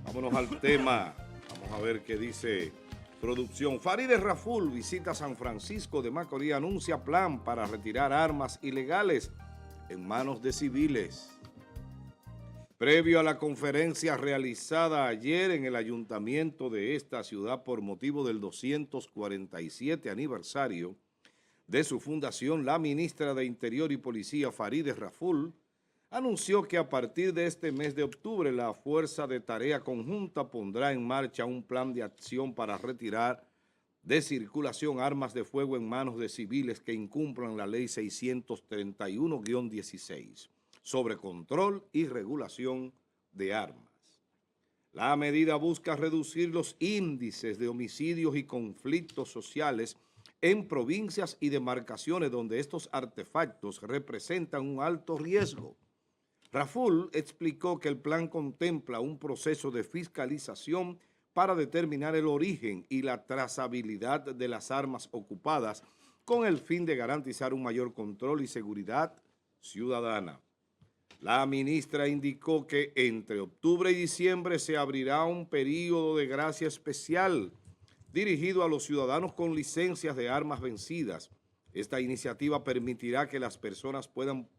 Vámonos al tema. Vamos a ver qué dice producción. Farideh Raful visita San Francisco de Macorís, anuncia plan para retirar armas ilegales en manos de civiles. Previo a la conferencia realizada ayer en el ayuntamiento de esta ciudad por motivo del 247 aniversario de su fundación, la ministra de Interior y Policía, Farideh Raful, anunció que a partir de este mes de octubre la Fuerza de Tarea Conjunta pondrá en marcha un plan de acción para retirar de circulación armas de fuego en manos de civiles que incumplan la Ley 631-16 sobre control y regulación de armas. La medida busca reducir los índices de homicidios y conflictos sociales en provincias y demarcaciones donde estos artefactos representan un alto riesgo. Raful explicó que el plan contempla un proceso de fiscalización para determinar el origen y la trazabilidad de las armas ocupadas con el fin de garantizar un mayor control y seguridad ciudadana. La ministra indicó que entre octubre y diciembre se abrirá un período de gracia especial dirigido a los ciudadanos con licencias de armas vencidas. Esta iniciativa permitirá que las personas puedan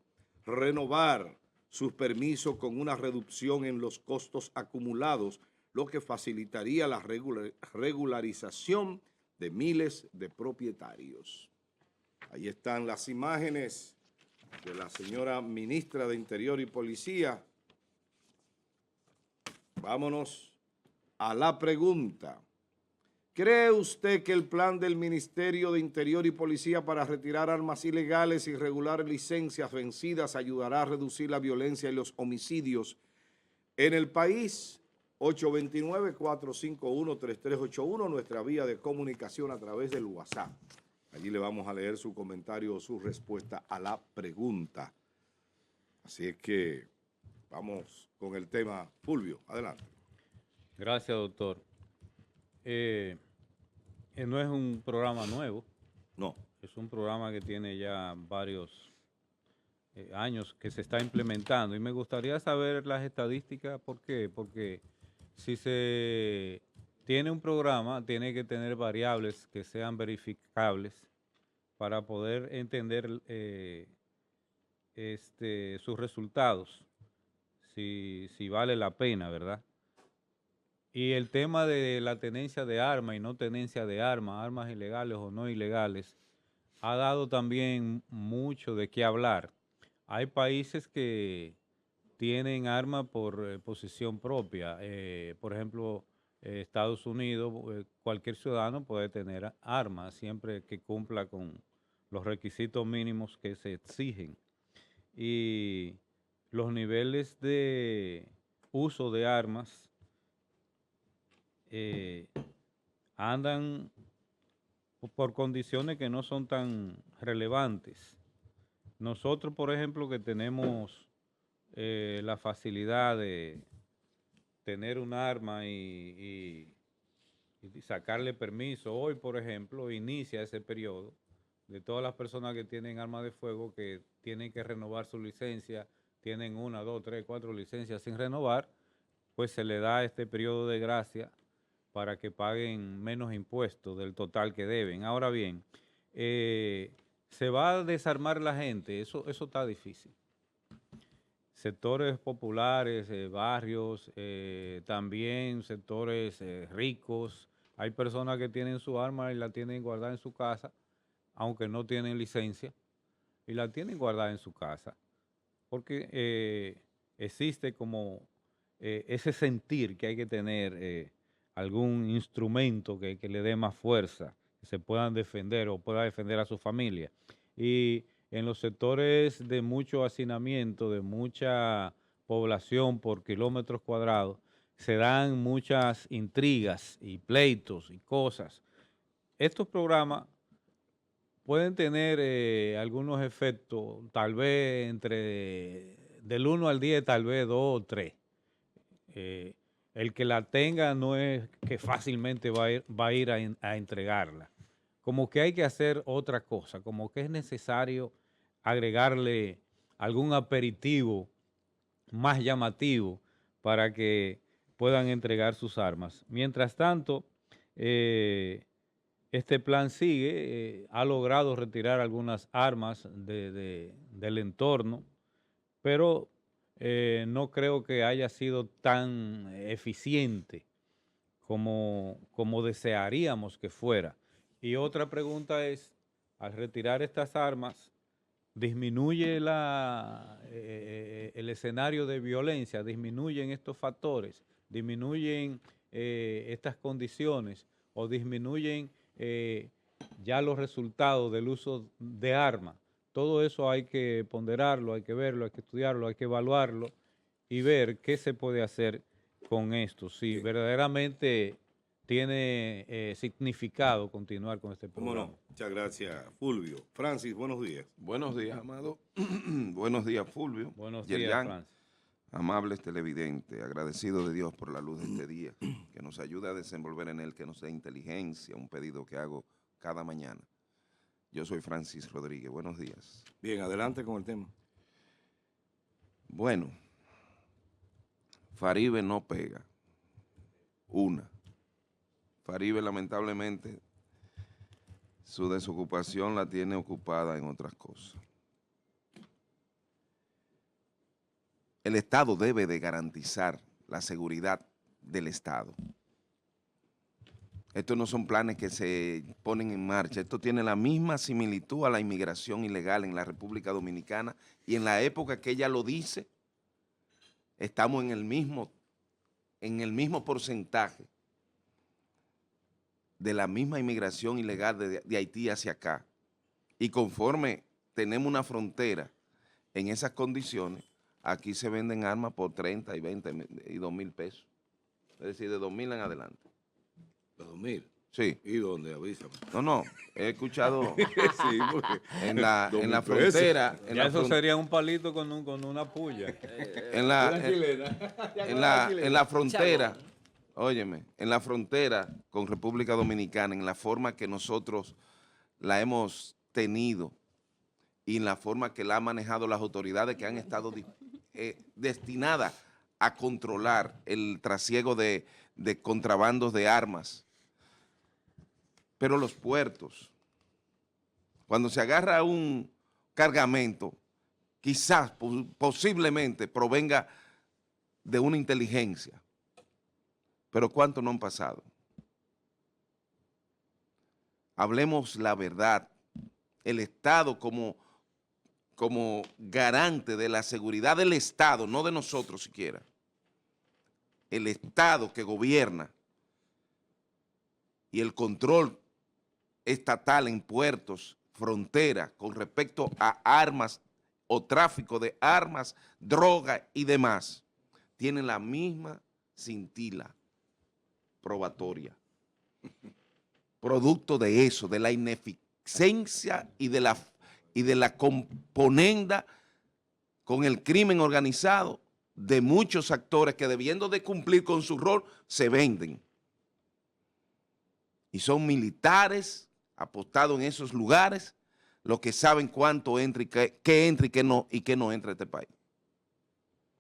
renovar sus permisos con una reducción en los costos acumulados, lo que facilitaría la regularización de miles de propietarios. Ahí están las imágenes de la señora ministra de Interior y Policía. Vámonos a la pregunta. ¿Cree usted que el plan del Ministerio de Interior y Policía para retirar armas ilegales y regular licencias vencidas ayudará a reducir la violencia y los homicidios en el país? 829-451-3381, nuestra vía de comunicación a través del WhatsApp. Allí le vamos a leer su comentario o su respuesta a la pregunta. Así es que vamos con el tema. Fulvio, adelante. Gracias, doctor. No es un programa nuevo. No. Es un programa que tiene ya varios años que se está implementando. Y me gustaría saber las estadísticas. ¿Por qué? Porque si se tiene un programa, tiene que tener variables que sean verificables para poder entender sus resultados, si vale la pena, ¿verdad? Y el tema de la tenencia de armas y no tenencia de armas, armas ilegales o no ilegales, ha dado también mucho de qué hablar. Hay países que tienen armas por posesión propia. Por ejemplo, Estados Unidos, cualquier ciudadano puede tener armas siempre que cumpla con los requisitos mínimos que se exigen. Y los niveles de uso de armas andan por condiciones que no son tan relevantes. Nosotros, por ejemplo, que tenemos la facilidad de tener un arma y sacarle permiso, hoy, por ejemplo, inicia ese periodo de todas las personas que tienen armas de fuego que tienen que renovar su licencia, tienen 1, 2, 3, 4 licencias sin renovar, pues se le da este periodo de gracia para que paguen menos impuestos del total que deben. Ahora bien, se va a desarmar la gente, eso está difícil. Sectores populares, barrios, también sectores ricos. Hay personas que tienen su arma y la tienen guardada en su casa, aunque no tienen licencia, y la tienen guardada en su casa, porque existe como ese sentir que hay que tener algún instrumento que le dé más fuerza, que se puedan defender o pueda defender a su familia. Y en los sectores de mucho hacinamiento, de mucha población por kilómetros cuadrados, se dan muchas intrigas y pleitos y cosas. Estos programas pueden tener algunos efectos, tal vez del 1 al 10, tal vez 2 o 3. El que la tenga no es que fácilmente va a ir a entregarla. Como que hay que hacer otra cosa, como que es necesario agregarle algún aperitivo más llamativo para que puedan entregar sus armas. Mientras tanto, este plan sigue, ha logrado retirar algunas armas del entorno, pero no creo que haya sido tan eficiente como desearíamos que fuera. Y otra pregunta es, al retirar estas armas, ¿disminuye el escenario de violencia? ¿Disminuyen estos factores? ¿Disminuyen estas condiciones? ¿O disminuyen ya los resultados del uso de armas? Todo eso hay que ponderarlo, hay que verlo, hay que estudiarlo, hay que evaluarlo y ver qué se puede hacer con esto. Si verdaderamente tiene significado continuar con este ¿Cómo programa. no? Muchas gracias, Fulvio. Francis, buenos días. Buenos días, Amado. Buenos días, Fulvio. Buenos días, Yerian, Francis. amables televidentes, agradecido de Dios por la luz de este día, que nos ayude a desenvolver en él, que nos dé inteligencia, un pedido que hago cada mañana. Yo soy Francis Rodríguez. Buenos días. Bien, adelante con el tema. Bueno, Faribe no pega. Faribe, lamentablemente, su desocupación la tiene ocupada en otras cosas. El Estado debe de garantizar la seguridad del Estado. Estos no son planes que se ponen en marcha. Esto tiene la misma similitud a la inmigración ilegal en la República Dominicana, y en la época que ella lo dice, estamos en el mismo porcentaje de la misma inmigración ilegal de Haití hacia acá. Y conforme tenemos una frontera en esas condiciones, aquí se venden armas por 30 y 20 y 2,000 pesos. Es decir, de 2,000 en adelante. ¿De 2,000? Sí. ¿Y dónde? Avísame. No, he escuchado Sí, porque en la 2,000 frontera. Ya eso sería un palito con una puya. En la frontera, óyeme, en la frontera con República Dominicana, en la forma que nosotros la hemos tenido y en la forma que la han manejado las autoridades que han estado destinadas a controlar el trasiego de contrabandos de armas. Pero los puertos, cuando se agarra un cargamento, quizás, posiblemente, provenga de una inteligencia. Pero ¿cuántos no han pasado? Hablemos la verdad. El Estado como garante de la seguridad del Estado, no de nosotros siquiera. El Estado que gobierna y el control estatal en puertos, fronteras, con respecto a armas o tráfico de armas, droga y demás, tienen la misma cintila probatoria. Producto de eso, de la ineficiencia y de la componenda con el crimen organizado de muchos actores que, debiendo de cumplir con su rol, se venden. Y son militares apostados en esos lugares los que saben cuánto entra y qué entra y qué no entra a este país.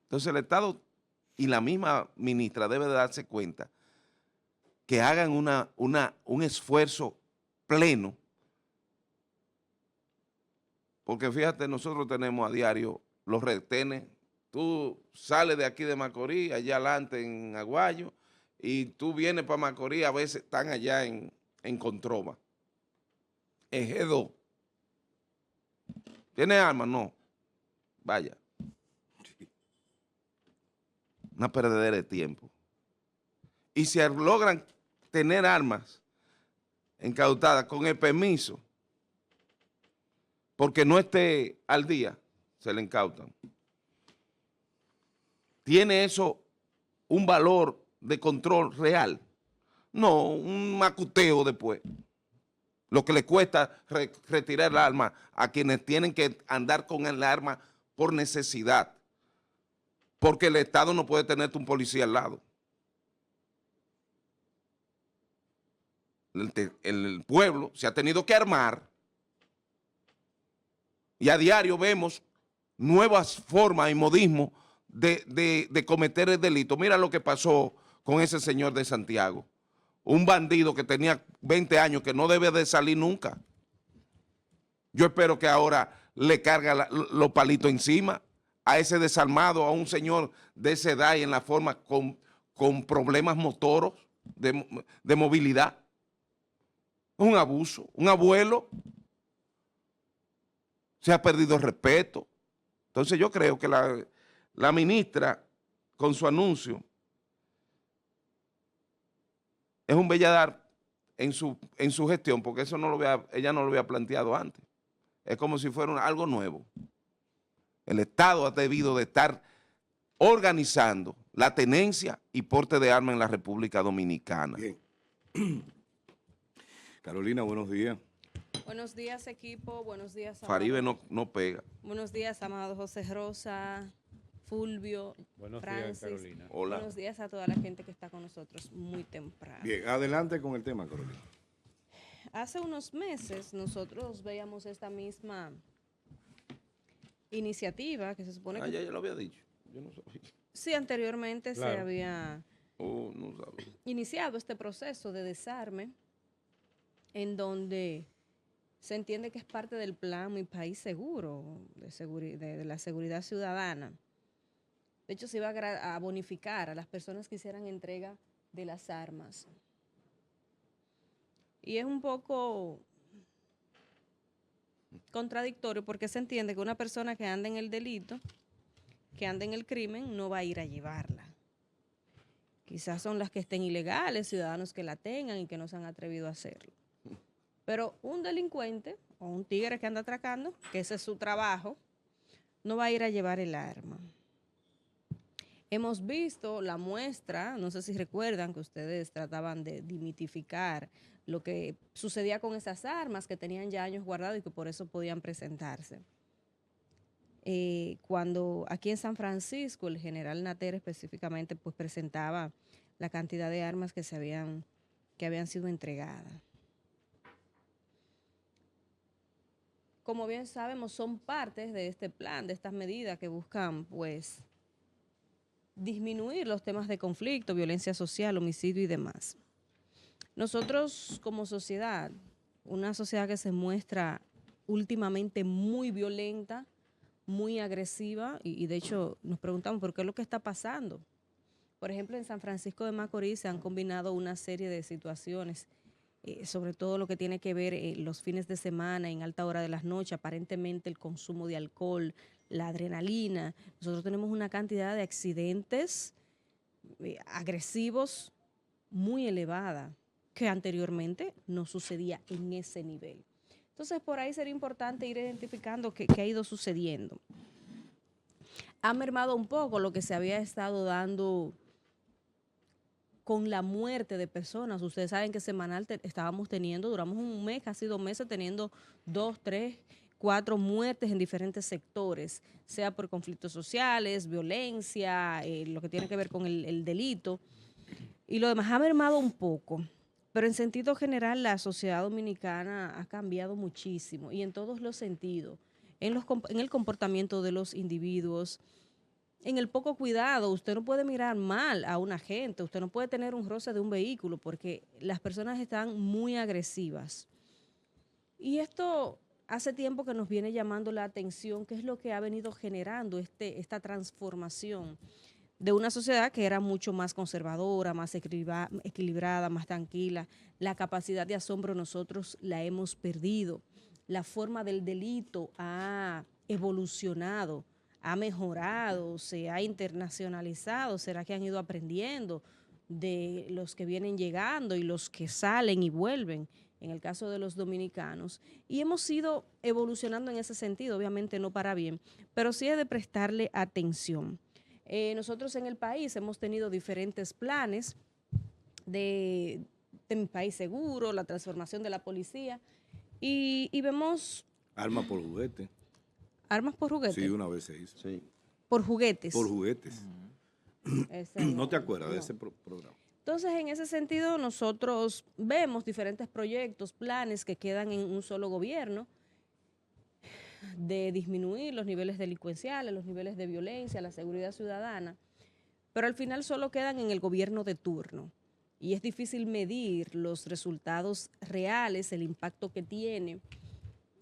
Entonces el Estado y la misma ministra debe de darse cuenta que hagan un esfuerzo pleno, porque fíjate, nosotros tenemos a diario los retenes. Tú sales de aquí de Macorís, allá adelante en Aguayo, y tú vienes para Macorís, a veces están allá en Controva. Ejedo. ¿Tiene armas? No. Vaya. Una perdedera de tiempo. Y si logran tener armas incautadas con el permiso, porque no esté al día, se le incautan. ¿Tiene eso un valor de control real? No, un macuteo después. Lo que le cuesta retirar el arma a quienes tienen que andar con el arma por necesidad. Porque el Estado no puede tenerte un policía al lado. El pueblo se ha tenido que armar y a diario vemos nuevas formas y modismos de cometer el delito. Mira lo que pasó con ese señor de Santiago. Un bandido que tenía 20 años que no debe de salir nunca. Yo espero que ahora le carga los palitos encima a ese desarmado, a un señor de esa edad y en la forma con problemas motoros de movilidad. Un abuso, un abuelo. Se ha perdido el respeto. Entonces yo creo que la ministra, con su anuncio, es un belladar en su gestión, porque eso ella no lo había planteado antes. Es como si fuera algo nuevo. El Estado ha debido de estar organizando la tenencia y porte de armas en la República Dominicana. Bien. Carolina, buenos días. Buenos días, equipo. Buenos días, Faribe no pega. Buenos días, amado José Rosa, Fulvio, Buenos Francis. días, Carolina. Hola. Buenos días a toda la gente que está con nosotros muy temprano. Bien, adelante con el tema, Carolina. Hace unos meses nosotros veíamos esta misma iniciativa que se supone que... Ya lo había dicho. Yo no sabía. Sí, anteriormente Claro. se había Oh, no sabía. iniciado este proceso de desarme en donde se entiende que es parte del plan Mi País Seguro, de la seguridad ciudadana. De hecho, se iba a bonificar a las personas que hicieran entrega de las armas. Y es un poco contradictorio porque se entiende que una persona que anda en el delito, que anda en el crimen, no va a ir a llevarla. Quizás son las que estén ilegales, ciudadanos que la tengan y que no se han atrevido a hacerlo. Pero un delincuente o un tigre que anda atracando, que ese es su trabajo, no va a ir a llevar el arma. Hemos visto la muestra, no sé si recuerdan que ustedes trataban de dimitificar lo que sucedía con esas armas que tenían ya años guardados y que por eso podían presentarse. Cuando aquí en San Francisco el general Natter específicamente pues presentaba la cantidad de armas que habían sido entregadas. Como bien sabemos, son partes de este plan, de estas medidas que buscan pues disminuir los temas de conflicto, violencia social, homicidio y demás. Nosotros como sociedad, una sociedad que se muestra últimamente muy violenta, muy agresiva, y de hecho nos preguntamos por qué es lo que está pasando. Por ejemplo, en San Francisco de Macorís se han combinado una serie de situaciones, sobre todo lo que tiene que ver los fines de semana, en alta hora de las noches, aparentemente el consumo de alcohol, la adrenalina. Nosotros tenemos una cantidad de accidentes agresivos muy elevada que anteriormente no sucedía en ese nivel. Entonces, por ahí sería importante ir identificando qué ha ido sucediendo. Ha mermado un poco lo que se había estado dando con la muerte de personas. Ustedes saben que semanal duramos un mes, casi 2 meses, teniendo 2, 3, 4 muertes en diferentes sectores, sea por conflictos sociales, violencia, lo que tiene que ver con el delito. Y lo demás ha mermado un poco. Pero en sentido general, la sociedad dominicana ha cambiado muchísimo y en todos los sentidos, en el comportamiento de los individuos, en el poco cuidado. Usted no puede mirar mal a una gente, usted no puede tener un roce de un vehículo porque las personas están muy agresivas. Y esto hace tiempo que nos viene llamando la atención, qué es lo que ha venido generando esta transformación de una sociedad que era mucho más conservadora, más equilibrada, más tranquila. La capacidad de asombro nosotros la hemos perdido. La forma del delito ha evolucionado, ha mejorado, se ha internacionalizado. ¿Será que han ido aprendiendo de los que vienen llegando y los que salen y vuelven? En el caso de los dominicanos. Y hemos ido evolucionando en ese sentido, obviamente no para bien, pero sí es de prestarle atención. Nosotros en el país hemos tenido diferentes planes de Mi País Seguro, la transformación de la policía, y vemos... Armas por juguete. ¿Armas por juguetes? Sí, una vez se hizo. Sí. Por juguetes. Por juguetes. ¿No te acuerdas de ese programa? Entonces, en ese sentido, nosotros vemos diferentes proyectos, planes que quedan en un solo gobierno, de disminuir los niveles delincuenciales, los niveles de violencia, la seguridad ciudadana. pero al final solo quedan en el gobierno de turno. Y es difícil medir los resultados reales, el impacto que tiene.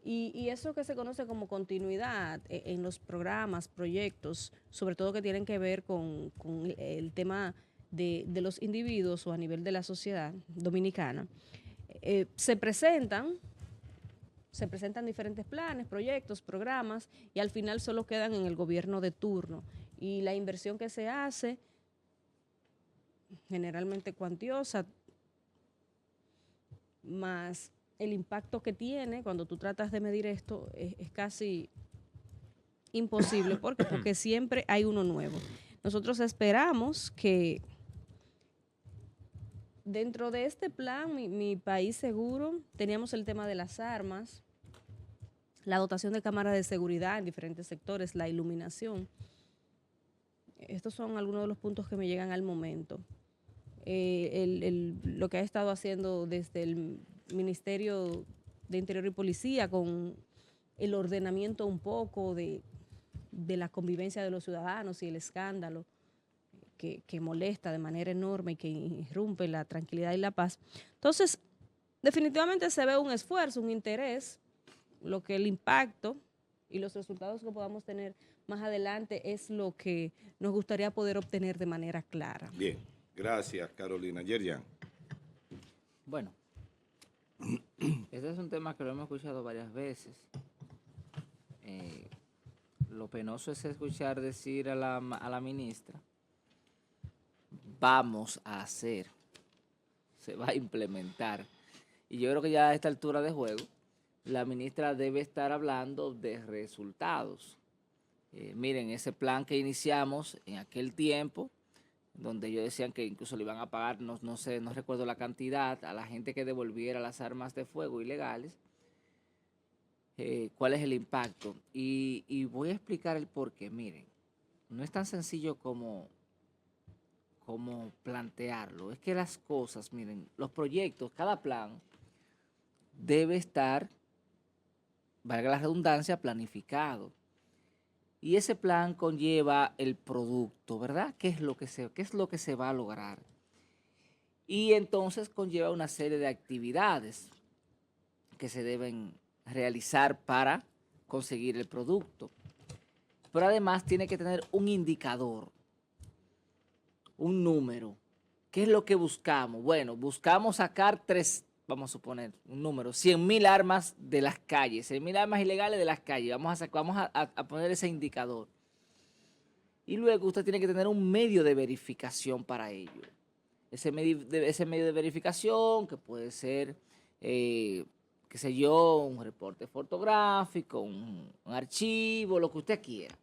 Y eso que se conoce como continuidad en los programas, proyectos, sobre todo que tienen que ver con el tema de los individuos o a nivel de la sociedad dominicana, se presentan diferentes planes, proyectos, programas, y al final solo quedan en el gobierno de turno. Y la inversión que se hace, generalmente cuantiosa, más el impacto que tiene cuando tú tratas de medir esto, es casi imposible. ¿Por qué? Porque siempre hay uno nuevo. Nosotros esperamos que dentro de este plan, mi país seguro, teníamos el tema de las armas, la dotación de cámaras de seguridad en diferentes sectores, la iluminación. Estos son algunos de los puntos que me llegan al momento. Lo que ha estado haciendo desde el Ministerio de Interior y Policía con el ordenamiento un poco de la convivencia de los ciudadanos y el escándalo que molesta de manera enorme y que irrumpe la tranquilidad y la paz. Entonces, definitivamente se ve un esfuerzo, un interés, lo que el impacto y los resultados que podamos tener más adelante es lo que nos gustaría poder obtener de manera clara. Bien, gracias Carolina. Yerian. Bueno, este es un tema que lo hemos escuchado varias veces. Lo penoso es escuchar decir a la ministra, vamos a hacer, se va a implementar. Y yo creo que ya a esta altura de juego, la ministra debe estar hablando de resultados. Miren, ese plan que iniciamos en aquel tiempo, donde ellos decían que incluso le iban a pagar, no sé, no recuerdo la cantidad, a la gente que devolviera las armas de fuego ilegales, cuál es el impacto. Y voy a explicar el porqué. Miren, no es tan sencillo como plantearlo. Es que las cosas, miren, los proyectos, cada plan debe estar, valga la redundancia, planificado. Y ese plan conlleva el producto, ¿verdad? ¿Qué es lo que se va a lograr? Y entonces conlleva una serie de actividades que se deben realizar para conseguir el producto. Pero además tiene que tener un indicador, un número. ¿Qué es lo que buscamos? Bueno, buscamos sacar vamos a suponer un número, 100.000 armas de las calles, 100.000 armas ilegales de las calles. Vamos a poner ese indicador. Y luego usted tiene que tener un medio de verificación para ello. Ese medio de verificación que puede ser, qué sé yo, un reporte fotográfico, un archivo, lo que usted quiera.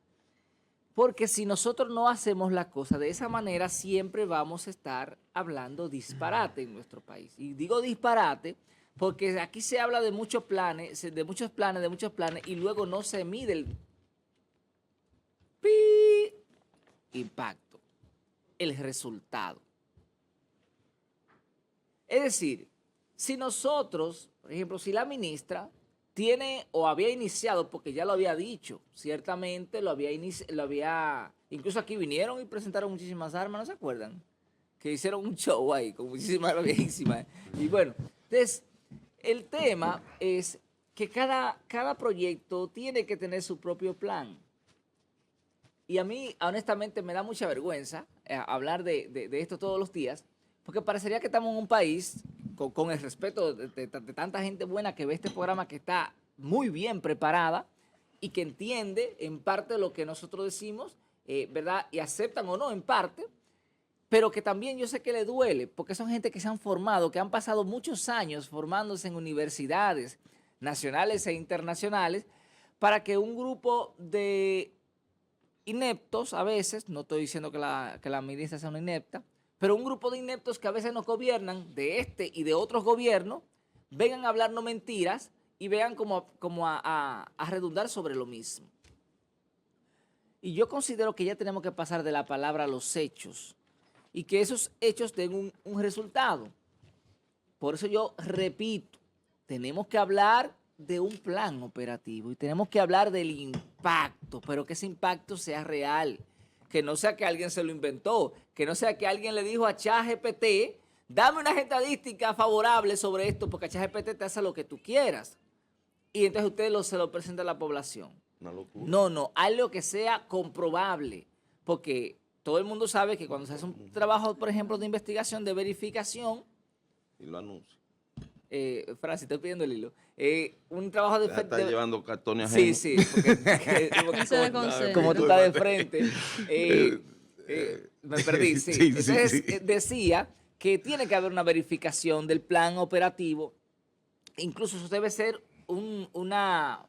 Porque si nosotros no hacemos la cosa de esa manera, siempre vamos a estar hablando disparate en nuestro país. Y digo disparate porque aquí se habla de muchos planes, y luego no se mide el impacto, el resultado. Es decir, si nosotros, por ejemplo, si la ministra tiene o había iniciado, porque ya lo había dicho, ciertamente incluso aquí vinieron y presentaron muchísimas armas, ¿no se acuerdan? Que hicieron un show ahí con muchísimas armas viejísimas. Y bueno, entonces, el tema es que cada proyecto tiene que tener su propio plan. Y a mí, honestamente, me da mucha vergüenza hablar de esto todos los días, porque parecería que estamos en un país, con el respeto de tanta gente buena que ve este programa, que está muy bien preparada y que entiende en parte lo que nosotros decimos, ¿verdad? Y aceptan o no en parte, pero que también yo sé que le duele, porque son gente que se han formado, que han pasado muchos años formándose en universidades nacionales e internacionales, para que un grupo de ineptos, a veces, no estoy diciendo que la ministra sea una inepta, pero un grupo de ineptos que a veces nos gobiernan, de este y de otros gobiernos, vengan a hablarnos mentiras y vean como a redundar sobre lo mismo. Y yo considero que ya tenemos que pasar de la palabra a los hechos y que esos hechos den un resultado. Por eso yo repito, tenemos que hablar de un plan operativo y tenemos que hablar del impacto, pero que ese impacto sea real, que no sea que alguien se lo inventó, que no sea que alguien le dijo a ChatGPT, dame una estadística favorable sobre esto, porque ChatGPT te hace lo que tú quieras. Y entonces usted se lo presenta a la población. Una locura. No, algo que sea comprobable, porque todo el mundo sabe que cuando se hace un trabajo, por ejemplo, de investigación, de verificación, Y lo anuncio. Francis, estoy pidiendo el hilo, un trabajo de... Ya está llevando cartones Sí, ajenos. sí, porque No se desconcentre. como tú estás de frente, me perdí, sí. Sí, sí, Entonces sí. decía que tiene que haber una verificación del plan operativo, incluso eso debe ser una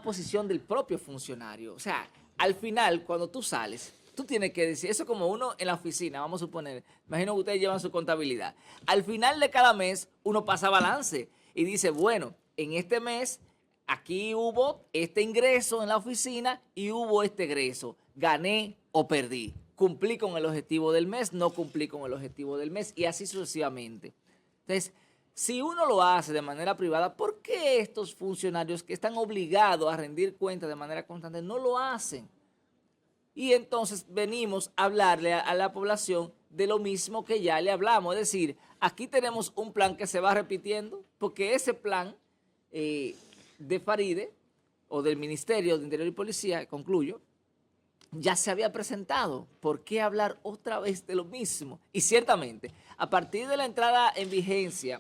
posición del propio funcionario. O sea, al final, cuando tú sales, tú tienes que decir, eso como uno en la oficina, vamos a suponer, imagino que ustedes llevan su contabilidad. Al final de cada mes, uno pasa balance y dice, bueno, en este mes, aquí hubo este ingreso en la oficina y hubo este egreso. Gané o perdí. Cumplí con el objetivo del mes, no cumplí con el objetivo del mes y así sucesivamente. Entonces, si uno lo hace de manera privada, ¿por qué estos funcionarios que están obligados a rendir cuentas de manera constante no lo hacen? Y entonces venimos a hablarle a la población de lo mismo que ya le hablamos. Es decir, aquí tenemos un plan que se va repitiendo, porque ese plan de Faride o del Ministerio de Interior y Policía, concluyo, ya se había presentado. ¿Por qué hablar otra vez de lo mismo? Y ciertamente, a partir de la entrada en vigencia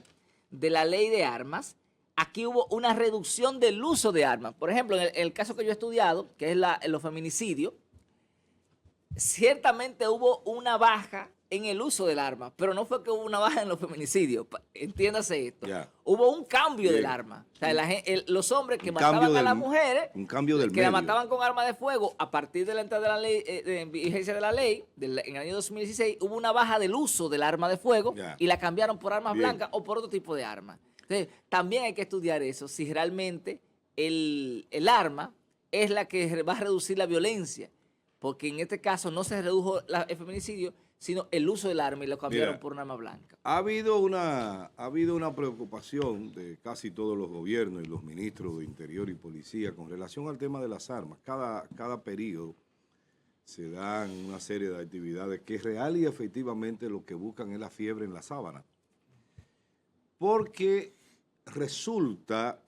de la ley de armas, aquí hubo una reducción del uso de armas. Por ejemplo, en el caso que yo he estudiado, que es los feminicidios, ciertamente hubo una baja en el uso del arma, pero no fue que hubo una baja en los feminicidios. Entiéndase esto. Ya. Hubo un cambio Bien. del arma. O sea, los hombres que Un mataban cambio a las del- mujeres, un cambio del que la medio. mataban con arma de fuego, a partir de la entrada de la ley, en vigencia de la ley, en el año 2016, hubo una baja del uso del arma de fuego Ya. y la cambiaron por armas Bien. blancas o por otro tipo de armas. Entonces, también hay que estudiar eso, si realmente el arma es la que va a reducir la violencia, porque en este caso no se redujo el feminicidio, sino el uso del arma y lo cambiaron Mira, por un arma blanca. Ha habido una preocupación de casi todos los gobiernos y los ministros de Interior y Policía con relación al tema de las armas. Cada periodo se dan una serie de actividades que real y efectivamente lo que buscan es la fiebre en la sábana. Porque resulta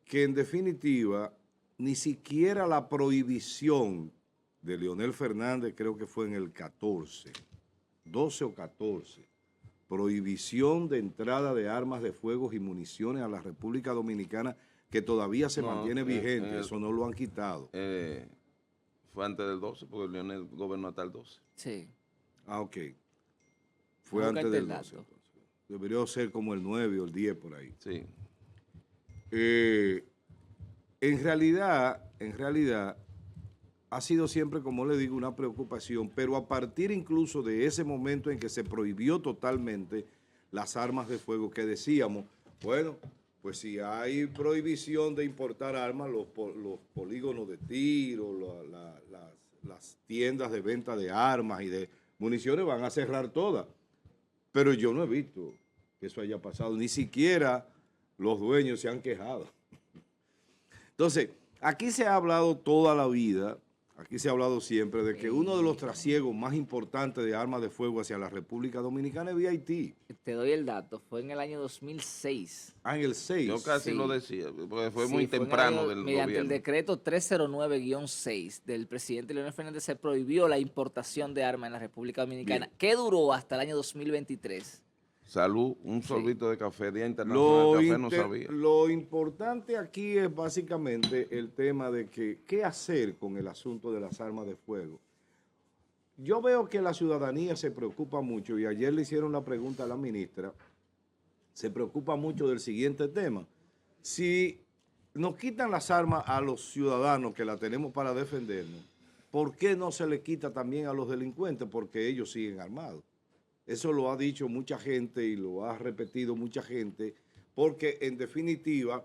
que en definitiva ni siquiera la prohibición de Leonel Fernández, creo que fue en el 12 o 14, prohibición de entrada de armas de fuego y municiones a la República Dominicana, que todavía se No, mantiene vigente, eso no lo han quitado. Fue antes del 12, porque Leonel gobernó hasta el 12. Sí. Ah, ok. Fue Búscate antes del el 12. dato. Entonces. Debería ser como el 9 o el 10 por ahí. Sí. En realidad, ha sido siempre, como le digo, una preocupación, pero a partir incluso de ese momento en que se prohibió totalmente las armas de fuego, que decíamos, bueno, pues si hay prohibición de importar armas, los polígonos de tiro, las tiendas de venta de armas y de municiones van a cerrar todas. Pero yo no he visto que eso haya pasado, ni siquiera los dueños se han quejado. Entonces, aquí se ha hablado toda la vida, aquí se ha hablado siempre de que uno de los trasiegos más importantes de armas de fuego hacia la República Dominicana es vía Haití. Te doy el dato, fue en el año 2006. Ah, en el 6. Yo casi Sí. lo decía, porque fue Sí, muy fue en el temprano año- del mediante gobierno. el decreto 309-6 del presidente Leonel Fernández se prohibió la importación de armas en la República Dominicana, Bien. que duró hasta el año 2023. Salud, un sorbito de café, Día Internacional Lo, del Café, no sabía. lo importante aquí es básicamente el tema de que qué hacer con el asunto de las armas de fuego. Yo veo que la ciudadanía se preocupa mucho, y ayer le hicieron la pregunta a la ministra, se preocupa mucho del siguiente tema. Si nos quitan las armas a los ciudadanos que la tenemos para defendernos, ¿por qué no se le quita también a los delincuentes? Porque ellos siguen armados. Eso lo ha dicho mucha gente y lo ha repetido mucha gente, porque en definitiva,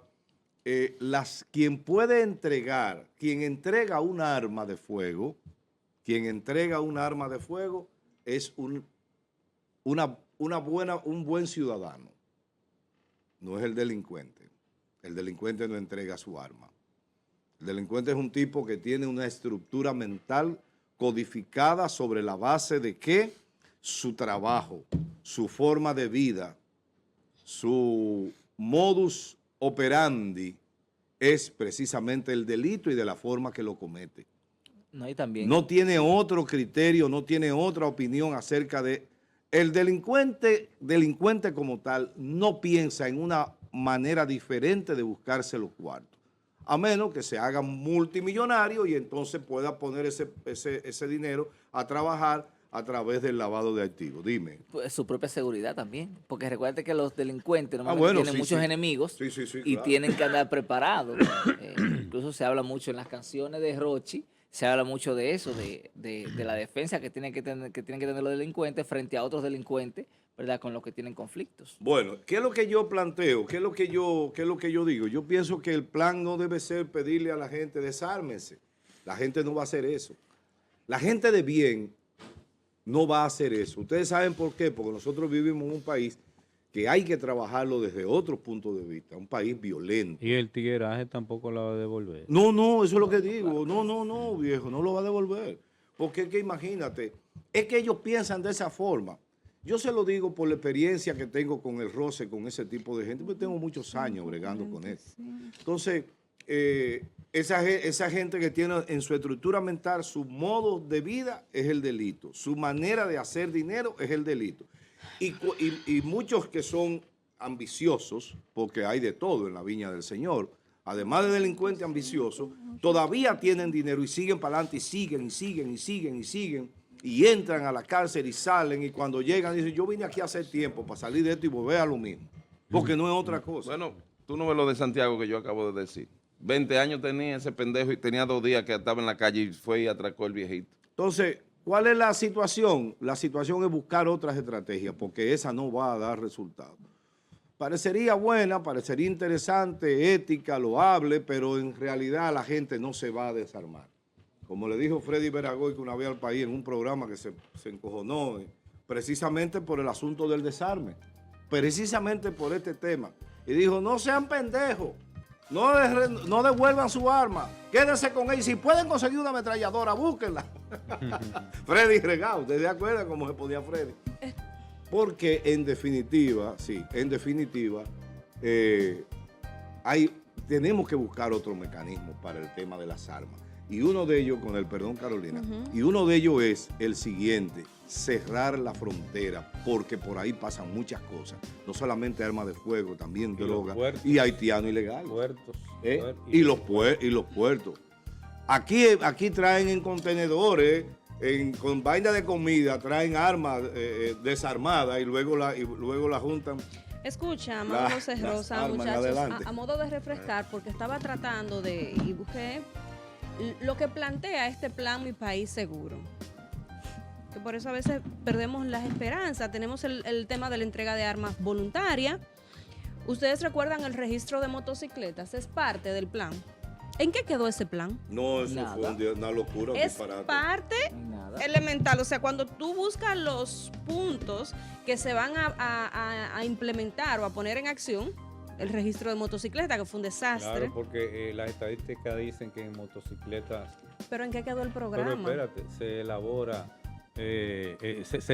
quien puede entregar, quien entrega un arma de fuego, es un buen ciudadano, no es el delincuente. El delincuente no entrega su arma. El delincuente es un tipo que tiene una estructura mental codificada sobre la base de que su trabajo, su forma de vida, su modus operandi es precisamente el delito y de la forma que lo comete. No, y también. No tiene otro criterio, no tiene otra opinión acerca de... El delincuente como tal no piensa en una manera diferente de buscarse los cuartos, a menos que se haga multimillonario y entonces pueda poner ese dinero a trabajar a través del lavado de activos. Dime. Pues, su propia seguridad también, porque recuerde que los delincuentes normalmente tienen muchos enemigos y claro. Tienen que andar preparados. Incluso se habla mucho en las canciones de Rochi, se habla mucho de eso, de la defensa que tienen que tener los delincuentes frente a otros delincuentes, ¿verdad? Con los que tienen conflictos. Bueno, ¿qué es lo que yo planteo? ¿Qué es lo que yo digo? Yo pienso que el plan no debe ser pedirle a la gente desármense. La gente no va a hacer eso. La gente de bien no va a hacer eso. Ustedes saben por qué, porque nosotros vivimos en un país que hay que trabajarlo desde otro punto de vista, un país violento. Y el tigueraje tampoco la va a devolver. No, eso es lo que digo. No, viejo, no lo va a devolver. Porque es que imagínate, es que ellos piensan de esa forma. Yo se lo digo por la experiencia que tengo con el roce, con ese tipo de gente, porque tengo muchos años bregando con eso. Entonces, esa gente que tiene en su estructura mental su modo de vida es el delito, su manera de hacer dinero es el delito. Y muchos que son ambiciosos, porque hay de todo en la viña del Señor, además de delincuentes ambiciosos, todavía tienen dinero y siguen para adelante y siguen, y entran a la cárcel y salen, y cuando llegan dicen, yo vine aquí hace tiempo para salir de esto y volver a lo mismo, porque no es otra cosa. Bueno, tú no ves lo de Santiago que yo acabo de decir. 20 años tenía ese pendejo y tenía 2 días que estaba en la calle y fue y atracó el viejito. Entonces, ¿cuál es la situación? La situación es buscar otras estrategias, porque esa no va a dar resultados. Parecería buena, parecería interesante, ética, loable, pero en realidad la gente no se va a desarmar. Como le dijo Freddy Beragoy que una vez al país en un programa que se encojonó, precisamente por el asunto del desarme, precisamente por este tema. Y dijo, no sean pendejos, no devuelvan su arma, quédense con ella. Si pueden conseguir una ametralladora, búsquenla. Freddy regado, ¿ustedes se acuerdan cómo se ponía Freddy? Porque en definitiva, tenemos que buscar otro mecanismo para el tema de las armas. Y uno de ellos, con el perdón Carolina, y uno de ellos es el siguiente, cerrar la frontera, porque por ahí pasan muchas cosas. No solamente armas de fuego, también droga y haitiano ilegal. Puertos. Y los puertos. Aquí traen en contenedores, con vaina de comida, traen armas desarmadas y luego la juntan. Escucha, Amado José Rosa, muchachos, a modo de refrescar, porque estaba tratando y busqué lo que plantea este plan Mi País Seguro. Que por eso a veces perdemos las esperanzas. Tenemos el tema de la entrega de armas voluntaria. ¿Ustedes recuerdan el registro de motocicletas? Es parte del plan. ¿En qué quedó ese plan? No, eso Nada. fue una locura, un Es disparate. parte Nada. elemental. O sea, cuando tú buscas los puntos que se van a implementar o a poner en acción, el registro de motocicletas, que fue un desastre. Claro, porque las estadísticas dicen que en motocicletas... ¿Pero en qué quedó el programa? Pero espérate, se elabora, se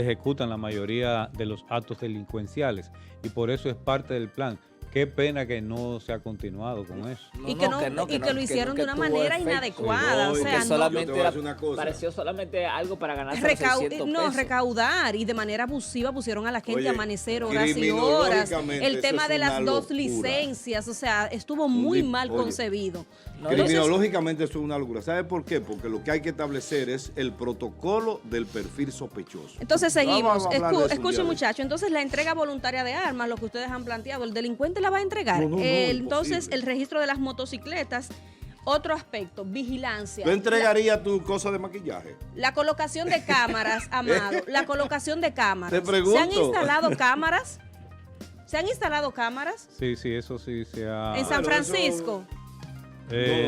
ejecutan la mayoría de los actos delincuenciales y por eso es parte del plan. Qué pena que no se ha continuado con eso. Y que lo hicieron de una tuvo manera efecto. inadecuada. No, o y sea, que no, solamente yo te voy a decir una cosa. Pareció solamente algo para ganarse los 600 pesos. recaudar, y de manera abusiva pusieron a la gente Oye, a amanecer horas y horas. criminológicamente El eso tema es de las una 2 locura. licencias, o sea, estuvo muy mal oye, concebido. No, Criminológicamente eso es una locura. ¿Sabe por qué? Porque lo que hay que establecer es el protocolo del perfil sospechoso. Entonces Vamos seguimos. a hablar de eso un Escuchen, día de muchachos. Entonces, la entrega voluntaria de armas, lo que ustedes han planteado, ¿el delincuente la va a entregar? No, Entonces, imposible. el registro de las motocicletas. Otro aspecto, vigilancia. ¿Tú entregarías tu cosa de maquillaje? La colocación de cámaras, Amado. La colocación de cámaras. Te pregunto. ¿Se han instalado cámaras? ¿Se han instalado cámaras? Sí, eso sí se ha... En San Bueno, eso- Francisco.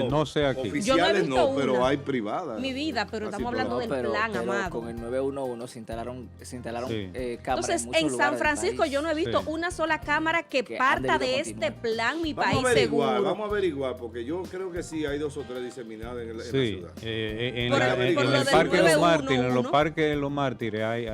No sé aquí. Oficiales visto no, pero una. hay privadas. Mi vida, pero Así, estamos hablando del plan, pero amado. con el 911 se instalaron Sí. cámaras Entonces, en muchos en San lugares del Francisco país. yo no he visto Sí. una sola cámara que Que parta han de debido este continuar. plan Mi Vamos a País averiguar, Seguro. vamos a averiguar, porque yo creo que sí hay 2 o 3 diseminadas en la Sí, ciudad. en, Por la- el- en por el lo del Parque de los 911. Mártires, en los parques de los Mártires hay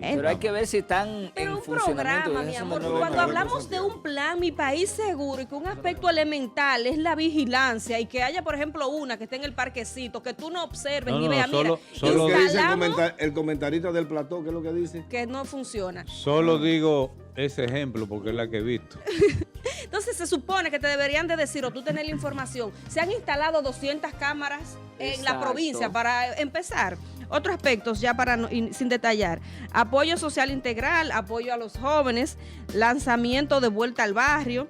Pero hay que ver si están Pero en un funcionamiento. programa, y mi eso amor, no- no, cuando no, hablamos de un plan Mi País Seguro y que un aspecto elemental es la vigilancia y que haya, por ejemplo, una que esté en el parquecito, que tú no observes No, ni no, veas, mira, solo- ¿Qué solo- dice instalamos el comentarista del plató? ¿Qué es lo que dice? que no funciona. Solo digo ese ejemplo porque es la que he visto. Entonces se supone que te deberían de decir, o tú tener la información, se han instalado 200 cámaras en la Exacto. provincia para empezar. Otros aspectos, ya para sin detallar. Apoyo social integral, apoyo a los jóvenes, lanzamiento de vuelta al barrio,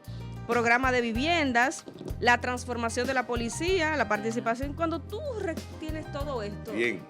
programa de viviendas, la transformación de la policía, la participación. Cuando tú tienes todo esto, Bien.